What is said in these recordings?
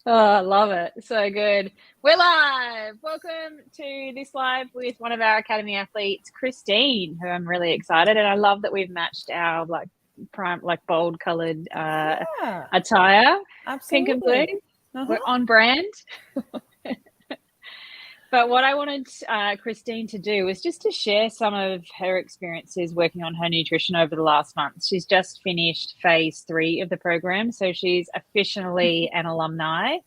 Oh, I love it. So good. We're live. Welcome to this live with one of our Academy athletes, Christine, who I'm really excited. And I love that we've matched our bold colored Yeah, attire, pink and blue. absolutely. We're Uh-huh. on brand. But what I wanted Christine to do was just to share some of her experiences working on her nutrition over the last month. She's just finished phase 3 of the program, so she's officially an alumni.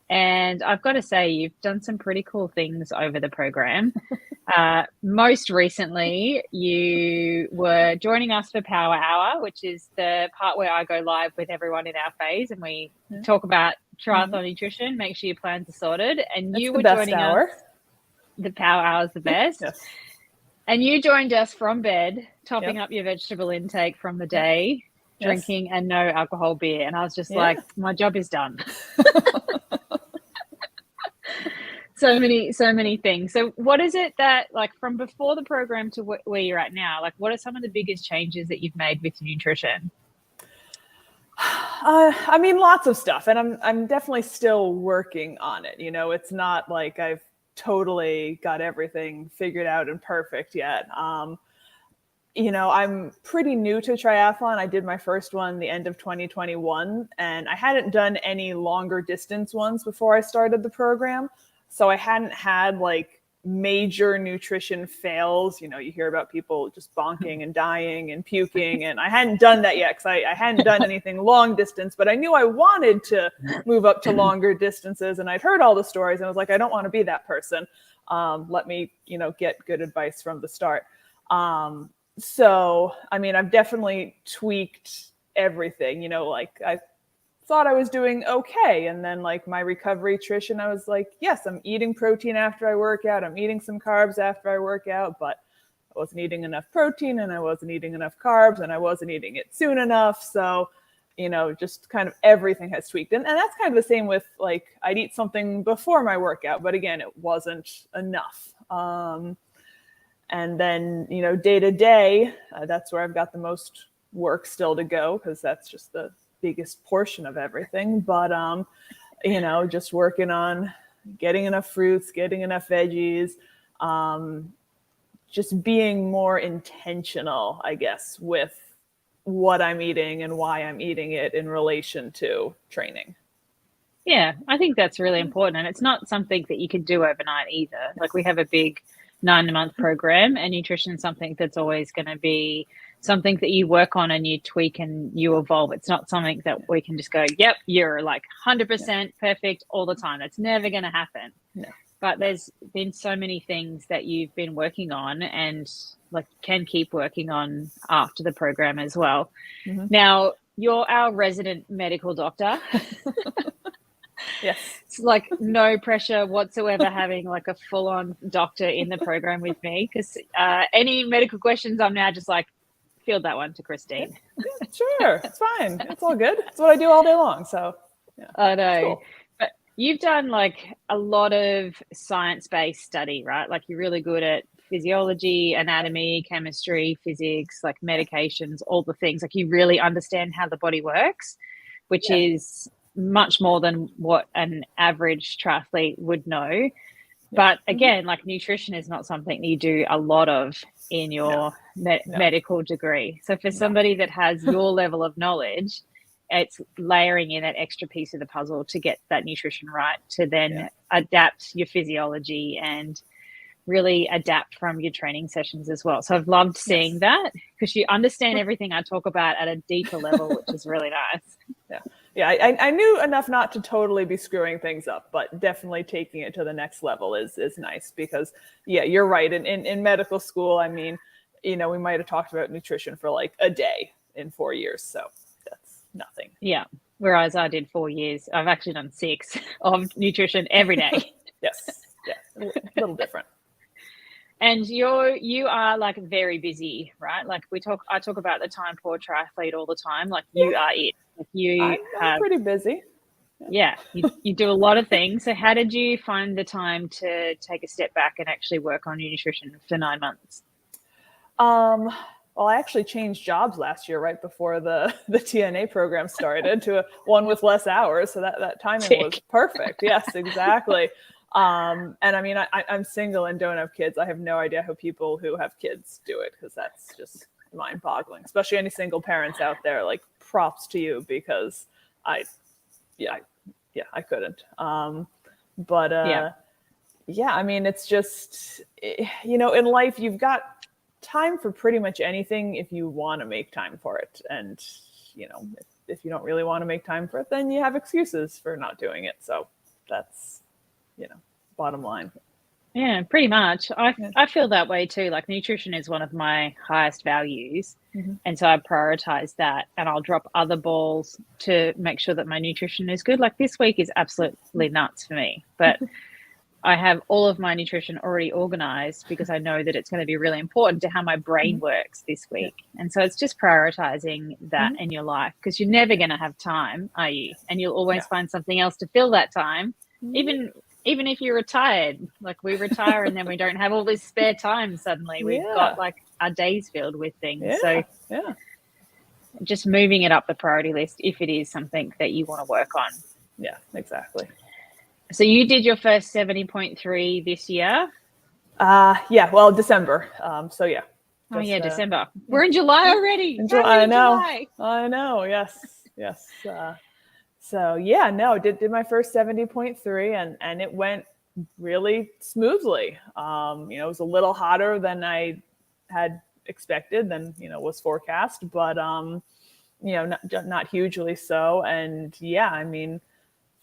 And I've got to say, you've done some pretty cool things over the program. Most recently, you were joining us for Power Hour, which is the part where I go live with everyone in our phase and we talk about triathlon nutrition, make sure your plans are sorted. And It's you the were best joining hour. us. The Power Hour is the best. Yes. And you joined us from bed, topping up your vegetable intake from the day, drinking and no alcohol beer. And I was just like, my job is done. So many things. So what is it that, like, from before the program to where you're at now, like, what are some of the biggest changes that you've made with nutrition? I mean, lots of stuff, and I'm definitely still working on it. You know, it's not like I've totally got everything figured out and perfect yet. You know, I'm pretty new to triathlon. I did my first one the end of 2021, and I hadn't done any longer distance ones before I started the program. So I hadn't had like major nutrition fails. You know, you hear about people just bonking and dying and puking, and I hadn't done that yet because I hadn't done anything long distance, but I knew I wanted to move up to longer distances, and I'd heard all the stories, and I was like, I don't want to be that person. Let me, you know, get good advice from the start. So, I mean, I've definitely tweaked everything, you know, like I thought I was doing okay. And then like my recovery nutrition, I was like, yes, I'm eating protein after I work out. I'm eating some carbs after I work out, but I wasn't eating enough protein and I wasn't eating enough carbs and I wasn't eating it soon enough. So, you know, just kind of everything has tweaked. And that's kind of the same with like, I'd eat something before my workout, but again, it wasn't enough. And then, you know, day to day, that's where I've got the most work still to go because that's just the biggest portion of everything. But, you know, just working on getting enough fruits, getting enough veggies, just being more intentional, I guess, with what I'm eating and why I'm eating it in relation to training. Yeah, I think that's really important. And it's not something that you can do overnight either. Like we have a big 9-month program, and nutrition is something that's always going to be something that you work on and you tweak and you evolve. It's not something that we can just go, yep, you're like 100% perfect all the time. That's never going to happen. No. But there's been so many things that you've been working on and like can keep working on after the program as well. Mm-hmm. Now, you're our resident medical doctor. Yes. It's like no pressure whatsoever having like a full-on doctor in the program with me because any medical questions, I'm now just like, field that one to Christine. Yeah, sure. It's fine. It's all good. It's what I do all day long. So yeah, I know. Cool. But you've done like a lot of science-based study, right? Like you're really good at physiology, anatomy, chemistry, physics, like medications, all the things. Like you really understand how the body works, which is much more than what an average triathlete would know. But again, like nutrition is not something you do a lot of in your medical degree. So for somebody that has your level of knowledge, it's layering in that extra piece of the puzzle to get that nutrition right, to then adapt your physiology and really adapt from your training sessions as well. So I've loved seeing that because you understand everything I talk about at a deeper level, which is really nice. Yeah, I knew enough not to totally be screwing things up, but definitely taking it to the next level is nice because, you're right. In medical school, I mean, you know, we might have talked about nutrition for like a day in 4 years. So that's nothing. Yeah. Whereas I did 4 years. I've actually done 6 of nutrition every day. Yes. Yeah. A little different. And you are like very busy, right? Like I talk about the time poor triathlete all the time. Like you are it. Like I'm pretty busy. Yeah, you do a lot of things. So how did you find the time to take a step back and actually work on your nutrition for 9 months? well, I actually changed jobs last year right before the TNA program started to one with less hours. So that timing was perfect. Yes, exactly. And I mean, I'm single and don't have kids. I have no idea how people who have kids do it, because that's just mind boggling, especially any single parents out there. Like, props to you, because I couldn't. Yeah, I mean, it's just, you know, in life, you've got time for pretty much anything if you want to make time for it. And, you know, if you don't really want to make time for it, then you have excuses for not doing it. So that's, you know, bottom line. Yeah, pretty much. I feel that way too. Like, nutrition is one of my highest values. And so I prioritize that, and I'll drop other balls to make sure that my nutrition is good. Like, this week is absolutely nuts for me, but I have all of my nutrition already organized because I know that it's going to be really important to how my brain works this week. And so it's just prioritizing that in your life, because you're never going to have time, are you? And you'll always find something else to fill that time. Even if you're retired, like we retire and then we don't have all this spare time suddenly. We've got like our days filled with things. So just moving it up the priority list if it is something that you want to work on. Yeah, exactly. So you did your first 70.3 this year? Yeah, well, December. So yeah. Oh yeah, December. We're in July already. I know. Yes. So yeah, no, did my first 70.3, and it went really smoothly. You know, it was a little hotter than I had expected, than, you know, was forecast, but you know, not hugely so. And yeah, I mean,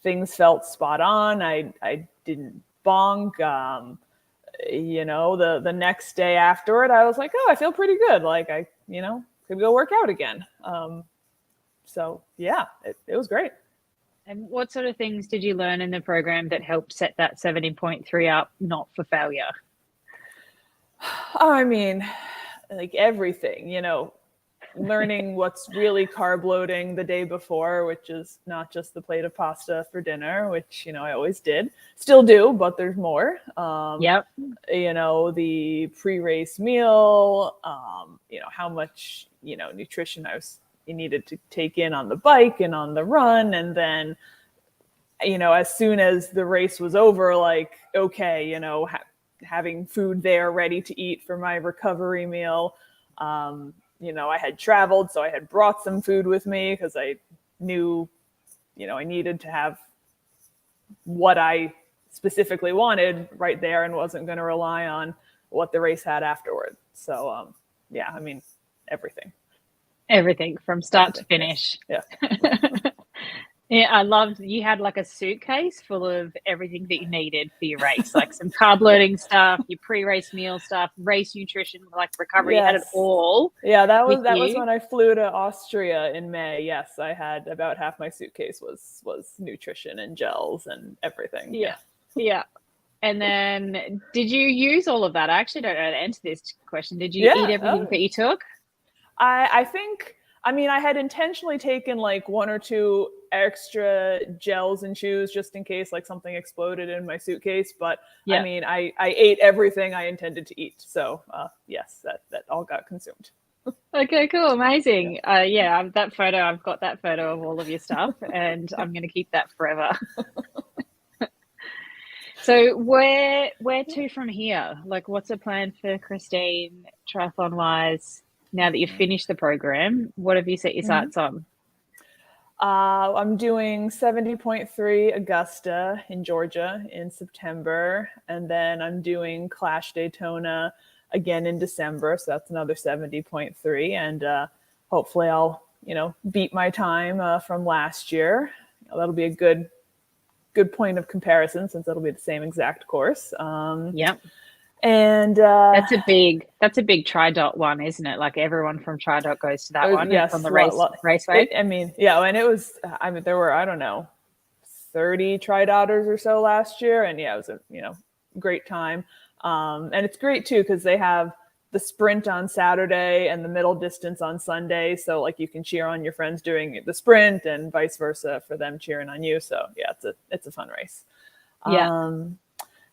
things felt spot on. I didn't bonk. You know, the next day afterward, I was like, oh, I feel pretty good. Like, I, you know, could go work out again. So yeah, it was great. And what sort of things did you learn in the program that helped set that 70.3 up, not for failure? I mean, like everything, you know, learning what's really carb loading the day before, which is not just the plate of pasta for dinner, which, you know, I always did, still do, but there's more. You know, the pre-race meal, you know, how much, you know, nutrition you needed to take in on the bike and on the run. And then, you know, as soon as the race was over, like, okay, you know, having food there ready to eat for my recovery meal. You know, I had traveled, so I had brought some food with me because I knew, you know, I needed to have what I specifically wanted right there and wasn't going to rely on what the race had afterward. So, yeah, I mean, everything from start to finish. Yeah. Yeah, I loved you had like a suitcase full of everything that you needed for your race, like some carb loading stuff, your pre-race meal stuff, race nutrition, like recovery. You had it all. Yeah, that was when I flew to Austria in May. Yes, I had about half my suitcase was nutrition and gels and everything. Yeah. And then did you use all of that? I actually don't know how to answer this question. Did you eat everything that you took? I think, I mean, I had intentionally taken like one or two extra gels and chews just in case like something exploded in my suitcase. But I mean, I ate everything I intended to eat. So yes, that all got consumed. Okay, cool. Amazing. Yeah, that photo, I've got that photo of all of your stuff and I'm going to keep that forever. So where to from here? Like, what's the plan for Christine triathlon wise? Now that you've finished the program, what have you set your sights on? I'm doing 70.3 Augusta in Georgia in September. And then I'm doing Clash Daytona again in December. So that's another 70.3. And hopefully I'll, you know, beat my time from last year. That'll be a good point of comparison since that'll be the same exact course. And that's a big TriDot one, isn't it? Like everyone from TriDot goes to that one. Yes, on the raceway. I mean, yeah, and it was. I mean, there were, I don't know, 30 TriDotters or so last year, and yeah, it was a, you know, great time. And it's great too because they have the sprint on Saturday and the middle distance on Sunday, so like you can cheer on your friends doing the sprint and vice versa for them cheering on you. So yeah, it's a fun race.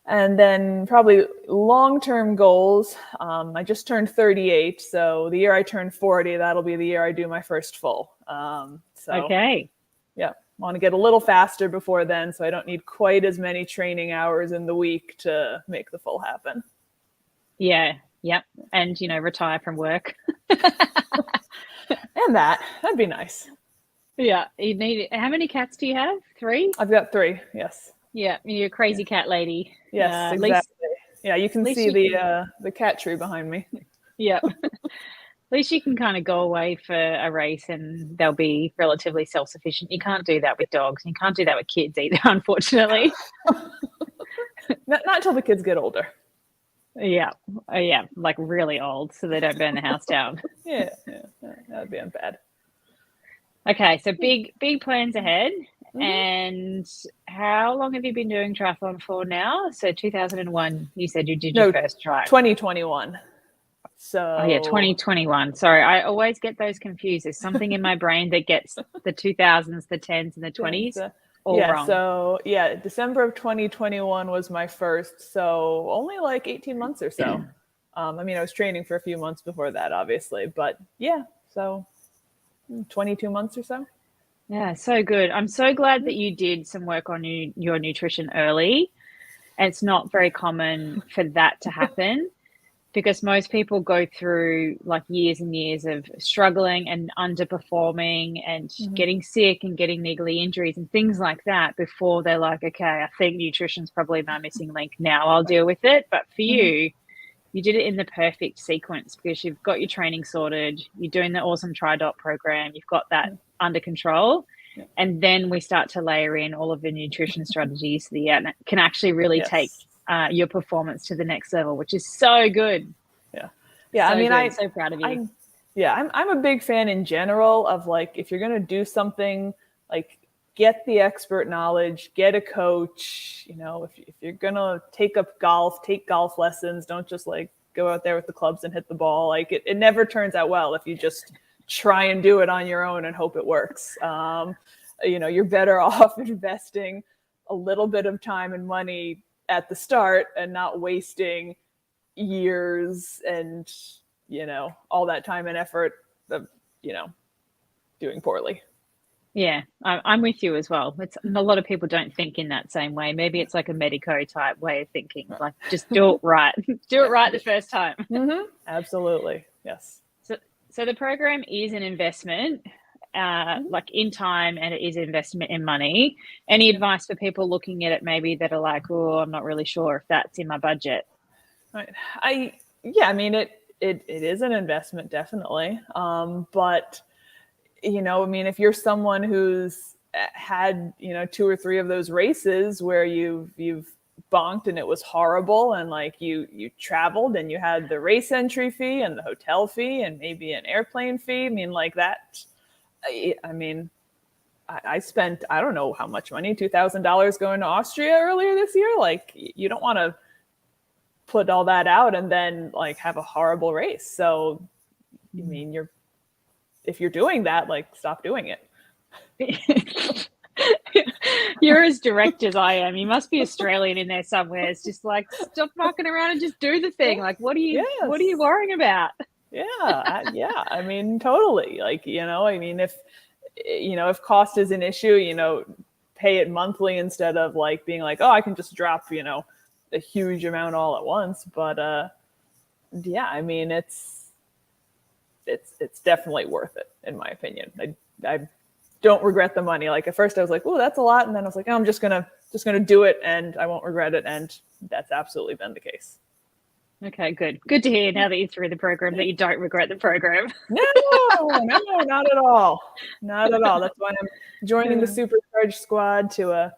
And then probably long-term goals. I just turned 38. So the year I turn 40, that'll be the year I do my first full. Okay. Yeah, want to get a little faster before then, so I don't need quite as many training hours in the week to make the full happen. Yeah. Yep. And, retire from work. And that'd be nice. Yeah. You need, how many cats do you have? 3? I've got 3. Yes. Yeah. You're a crazy cat lady. Yes, exactly. Yeah, you can see the cat tree behind me. Yeah. At least you can kind of go away for a race and they'll be relatively self-sufficient. You can't do that with dogs. You can't do that with kids either, unfortunately. Not until the kids get older. Yeah. Yeah. Like really old, so they don't burn the house down. Yeah. That'd be bad. Okay. So big plans ahead. Mm-hmm. And how long have you been doing triathlon for now? So 2001, you said you did your first try. 2021. So 2021. Sorry, I always get those confused. There's something in my brain that gets the 2000s, the 10s, and the 20s all wrong. So December of 2021 was my first. So only like 18 months or so. I was training for a few months before that, obviously, but so 22 months or so. Yeah, so good. I'm so glad that you did some work on your nutrition early. It's not very common for that to happen because most people go through like years and years of struggling and underperforming and getting sick and getting niggly injuries and things like that before they're like, okay, I think nutrition's probably my missing link. Now I'll deal with it. But for you did it in the perfect sequence because you've got your training sorted, you're doing the awesome Tri-Dot program, you've got that under control. Yeah. And then we start to layer in all of the nutrition strategies that can actually really take your performance to the next level, which is so good. Yeah. So I'm so proud of you. I'm a big fan in general of like, if you're going to do something, like get the expert knowledge, get a coach, if you're going to take golf lessons, don't just like go out there with the clubs and hit the ball. Like it never turns out well if you just try and do it on your own and hope it works. You're better off investing a little bit of time and money at the start and not wasting years and, all that time and effort of, doing poorly. Yeah, I'm with you as well. A lot of people don't think in that same way. Maybe it's like a medico type way of thinking, like just do it right. Do it right the first time. Absolutely. Yes. So the program is an investment, like in time, and it is an investment in money. Any advice for people looking at it maybe that are like, oh, I'm not really sure if that's in my budget? Right. It is an investment, definitely. But, if you're someone who's had, 2 or 3 of those races where you've bonked and it was horrible and like you traveled and you had the race entry fee and the hotel fee and maybe an airplane fee. I spent, I don't know how much money, $2,000 going to Austria earlier this year. Like you don't want to put all that out and then like have a horrible race. So, if you're doing that, like stop doing it. You're as direct as I am. You must be Australian in there somewhere. It's just like, stop fucking around and just do the thing. Like, what are you worrying about? Totally. Like, if cost is an issue, pay it monthly instead of like being like, oh, I can just drop, a huge amount all at once. But, it's definitely worth it in my opinion. I don't regret the money. Like at first I was like, oh, that's a lot. And then I was like, oh, I'm just going to do it and I won't regret it. And that's absolutely been the case. Okay, good. Good to hear now that you're through the program that you don't regret the program. No, not at all. Not at all. That's why I'm joining the Supercharged squad to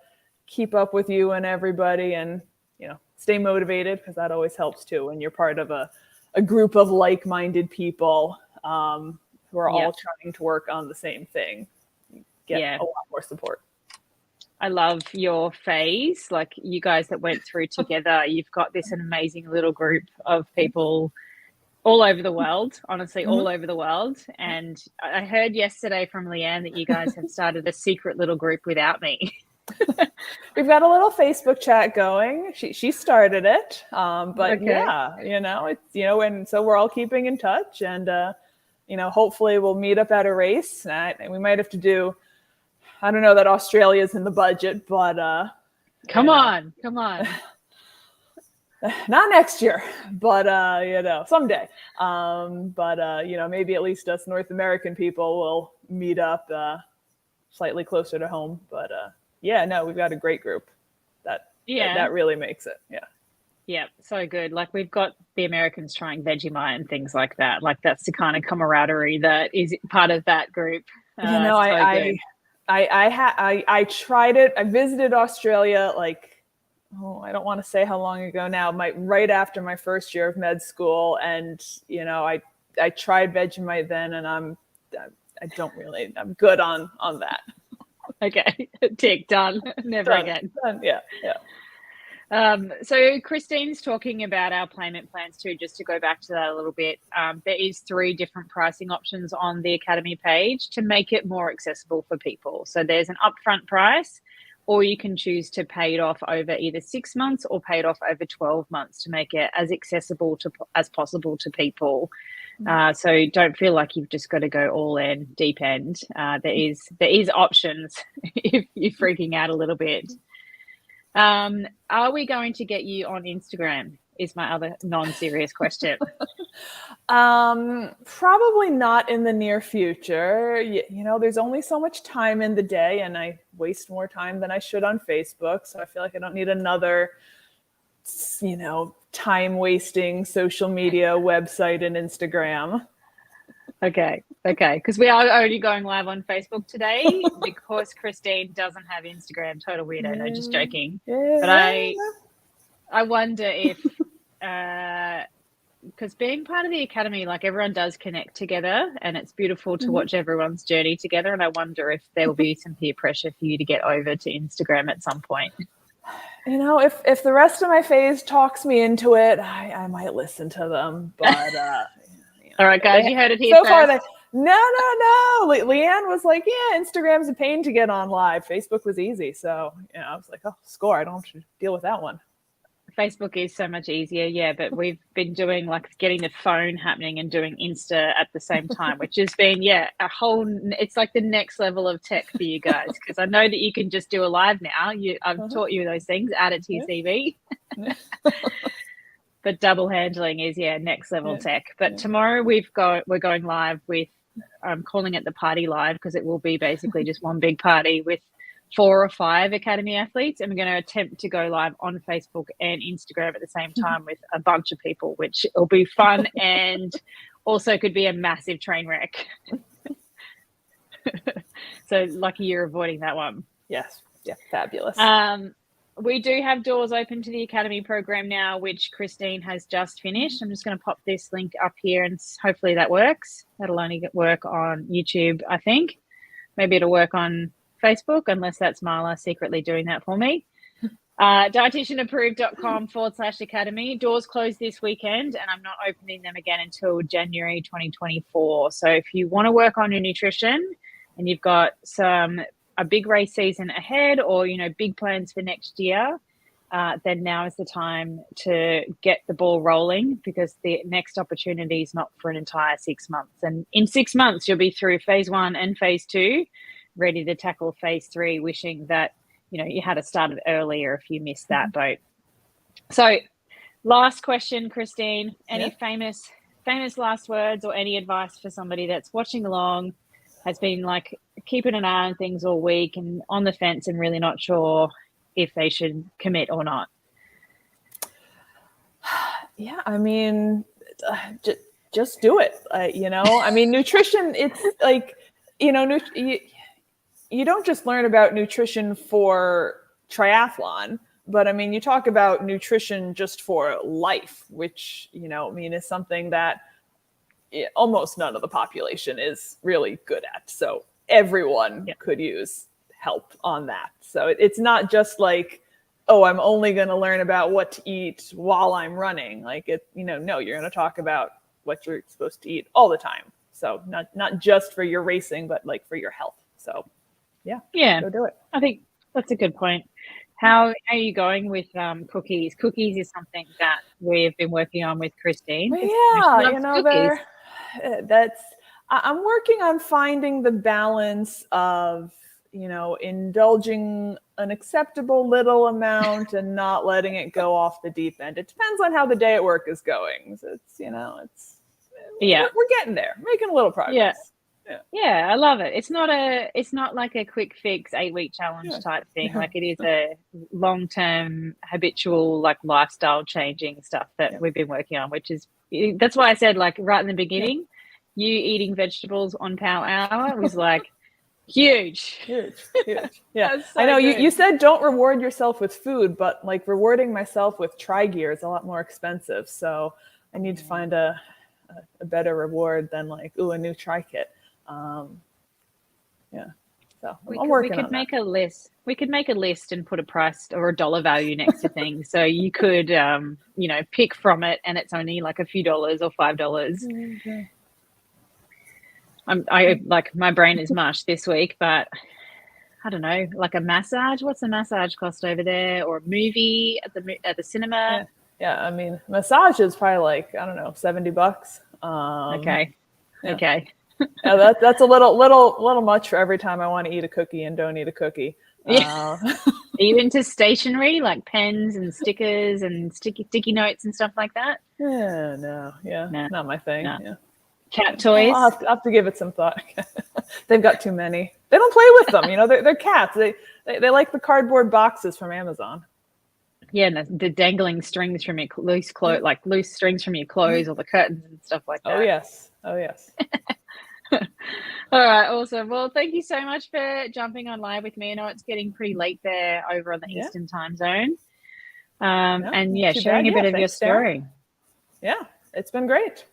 keep up with you and everybody and, stay motivated because that always helps too. When you're part of a group of like-minded people who are all trying to work on the same thing. Get a lot more support. I love your phase. Like you guys that went through together, you've got this amazing little group of people all over the world, honestly, all over the world. And I heard yesterday from Leanne that you guys have started a secret little group without me. we've got a little Facebook chat going. She started it. But Okay. yeah, and so we're all keeping in touch, and, hopefully we'll meet up at a race. And we might have to do, I don't know that Australia's in the budget, but come on. Not next year, but someday. Maybe at least us North American people will meet up slightly closer to home. But we've got a great group that really makes it. Yeah, so good. Like we've got the Americans trying Vegemite and things like that. Like that's the kind of camaraderie that is part of that group. I tried it. I visited Australia I don't want to say how long ago now, right after my first year of med school. And, I tried Vegemite then, and I'm good on that. Okay. Tick, done. Never again. Done. Yeah. So Christine's talking about our payment plans too, just to go back to that a little bit. There is 3 different pricing options on the Academy page to make it more accessible for people. So there's an upfront price, or you can choose to pay it off over either 6 months or pay it off over 12 months to make it as accessible as possible to people. So don't feel like you've just got to go all in deep end. There is options if you're freaking out a little bit. Are we going to get you on Instagram? Is my other non-serious question. Probably not in the near future. There's only so much time in the day, and I waste more time than I should on Facebook. So I feel like I don't need another, time wasting social media website and Instagram. Okay. Because we are only going live on Facebook today because Christine doesn't have Instagram. Total weirdo. No, just joking. Yeah. But I wonder if, because being part of the Academy, like everyone does connect together, and it's beautiful to watch everyone's journey together. And I wonder if there will be some peer pressure for you to get over to Instagram at some point. If the rest of my phase talks me into it, I might listen to them. But all right, guys, you heard it here so first. No. Leanne was like, yeah, Instagram's a pain to get on live. Facebook was easy. So, I was like, oh, score. I don't have to deal with that one. Facebook is so much easier, yeah, but we've been doing getting the phone happening and doing Insta at the same time, which has been, it's like the next level of tech for you guys, because I know that you can just do a live now. I've taught you those things, add it to your CV. But double handling is, next level tech. But tomorrow we're going live with, I'm calling it the party live, because it will be basically just one big party with 4 or 5 Academy athletes, and we're going to attempt to go live on Facebook and Instagram at the same time with a bunch of people, which will be fun and also could be a massive train wreck. So lucky you're avoiding that one. Yes. Yeah. Fabulous. We do have doors open to the Academy program now, which Christine has just finished. I'm just going to pop this link up here, and hopefully that works. That'll only work on YouTube, I think. Maybe it'll work on Facebook, unless that's Marla secretly doing that for me. dietitianapproved.com/academy. Doors close this weekend, and I'm not opening them again until January 2024. So if you want to work on your nutrition and you've got a big race season ahead, or big plans for next year, then now is the time to get the ball rolling, because the next opportunity is not for an entire 6 months. And in 6 months, you'll be through phase 1 and phase 2, ready to tackle phase 3, wishing that you had started earlier if you missed that boat. So last question, Christine, any famous last words or any advice for somebody that's watching along, has been keeping an eye on things all week and on the fence and really not sure if they should commit or not? Yeah, I mean, just do it. I mean, nutrition, it's you don't just learn about nutrition for triathlon, but I mean, you talk about nutrition just for life, which, is something that almost none of the population is really good at. So everyone could use help on that. So it's not just oh, I'm only going to learn about what to eat while I'm running. No, you're going to talk about what you're supposed to eat all the time. So not just for your racing, but for your health. So yeah, go do it. I think that's a good point. How are you going with cookies? Cookies is something that we've been working on with Christine. Yeah, She loves cookies. I'm working on finding the balance of, indulging an acceptable little amount and not letting it go off the deep end. It depends on how the day at work is going. So we're getting there, making a little progress. Yeah, I love it. It's not like a quick fix 8-week challenge type thing. Like, it is a long-term habitual, like, lifestyle changing stuff that we've been working on, that's why I said, like, right in the beginning, you eating vegetables on Power Hour was like huge. Yeah. So I know you said don't reward yourself with food, but like rewarding myself with tri-gear is a lot more expensive. So I need to find a better reward than like, a new tri-kit. So I'm working on that. Make a list. We could make a list and put a price or a dollar value next to things. So you could, pick from it, and it's only like a few dollars or $5. Okay. I like, my brain is mush this week, but I don't know, like a massage. What's the massage cost over there, or a movie at the cinema? Yeah. I mean, massage is probably like, I don't know, $70. Okay. Okay. Yeah, that's a little much for every time I want to eat a cookie and don't eat a cookie. Are you into stationery, like pens and stickers and sticky notes and stuff like that? No, not my thing. No. Yeah. Cat toys? I'll have to give it some thought. They've got too many. They don't play with them. They're cats. They like the cardboard boxes from Amazon. Yeah, and the dangling strings from your loose strings from your clothes, or the curtains and stuff like that. Oh yes. All right, awesome. Well, thank you so much for jumping on live with me. I know it's getting pretty late there over on the Eastern time zone. Sharing a bit of your story. Sarah. Yeah, it's been great.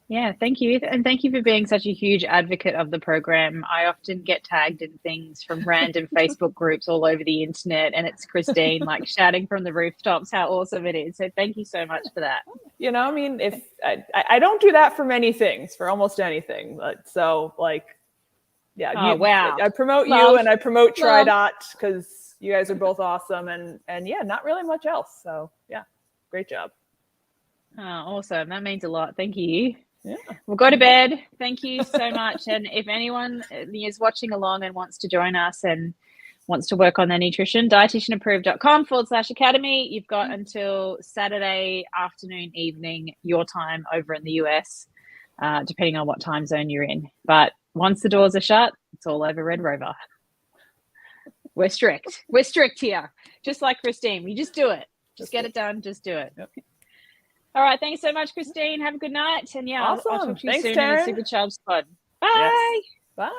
Yeah, thank you. And thank you for being such a huge advocate of the program. I often get tagged in things from random Facebook groups all over the internet, and it's Christine like shouting from the rooftops how awesome it is. So thank you so much for that. I mean, if I don't do that for many things, for almost anything. But so like, wow. I promote you and I promote TriDot because you guys are both awesome, and not really much else. So yeah, great job. Oh, awesome. That means a lot. Thank you. Yeah. We'll go to bed. Thank you so much. And if anyone is watching along and wants to join us and wants to work on their nutrition, dietitianapproved.com/academy. You've got until Saturday afternoon, evening, your time over in the US, depending on what time zone you're in. But once the doors are shut, it's all over Red Rover. We're strict. We're strict here. Just like Christine. We just do it. Just get it done. Just do it. Yep. All right. Thanks so much, Christine. Have a good night. And awesome. I'll talk to you Thanks, soon Taryn. in the Supercharged Squad. Bye. Yes. Bye.